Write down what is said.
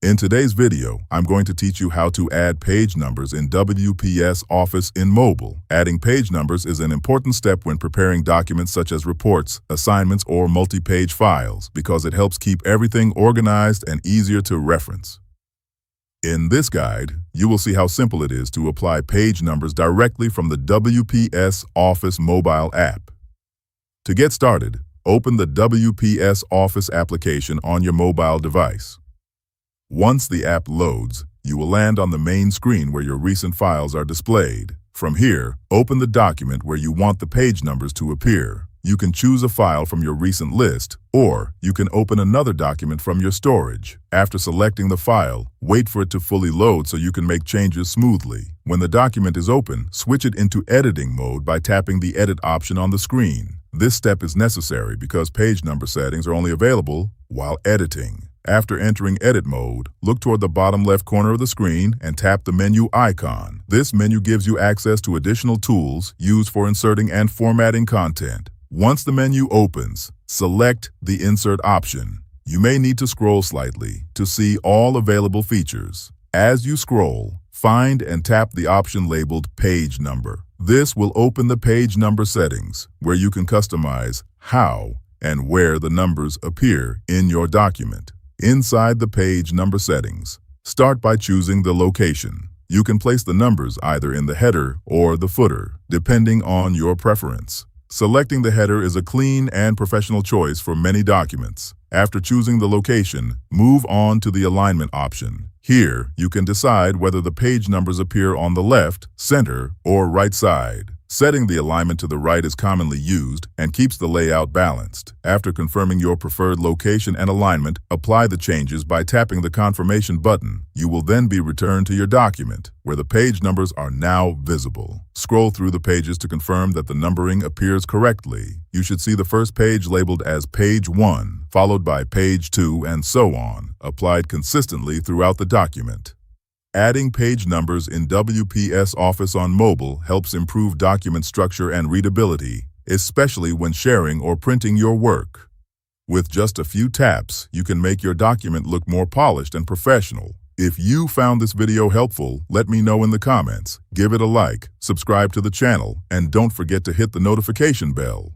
In today's video, I'm going to teach you how to add page numbers in WPS Office in mobile. Adding page numbers is an important step when preparing documents such as reports, assignments, or multi-page files because it helps keep everything organized and easier to reference. In this guide, you will see how simple it is to apply page numbers directly from the WPS Office mobile app. To get started, open the WPS Office application on your mobile device. Once the app loads, you will land on the main screen where your recent files are displayed. From here, open the document where you want the page numbers to appear. You can choose a file from your recent list, or you can open another document from your storage. After selecting the file, wait for it to fully load so you can make changes smoothly. When the document is open, switch it into editing mode by tapping the edit option on the screen. This step is necessary because page number settings are only available while editing. After entering edit mode, look toward the bottom left corner of the screen and tap the menu icon. This menu gives you access to additional tools used for inserting and formatting content. Once the menu opens, select the Insert option. You may need to scroll slightly to see all available features. As you scroll, find and tap the option labeled Page Number. This will open the page number settings, where you can customize how and where the numbers appear in your document. Inside the page number settings, start by choosing the location. You can place the numbers either in the header or the footer, depending on your preference. Selecting the header is a clean and professional choice for many documents. After choosing the location, move on to the alignment option. Here, you can decide whether the page numbers appear on the left, center, or right side. Setting the alignment to the right is commonly used and keeps the layout balanced. After confirming your preferred location and alignment, apply the changes by tapping the confirmation button. You will then be returned to your document, where the page numbers are now visible. Scroll through the pages to confirm that the numbering appears correctly. You should see the first page labeled as Page 1, followed by Page 2, and so on, applied consistently throughout the document. Adding page numbers in WPS Office on mobile helps improve document structure and readability, especially when sharing or printing your work. With just a few taps, you can make your document look more polished and professional. If you found this video helpful, let me know in the comments. Give it a like, subscribe to the channel, and don't forget to hit the notification bell.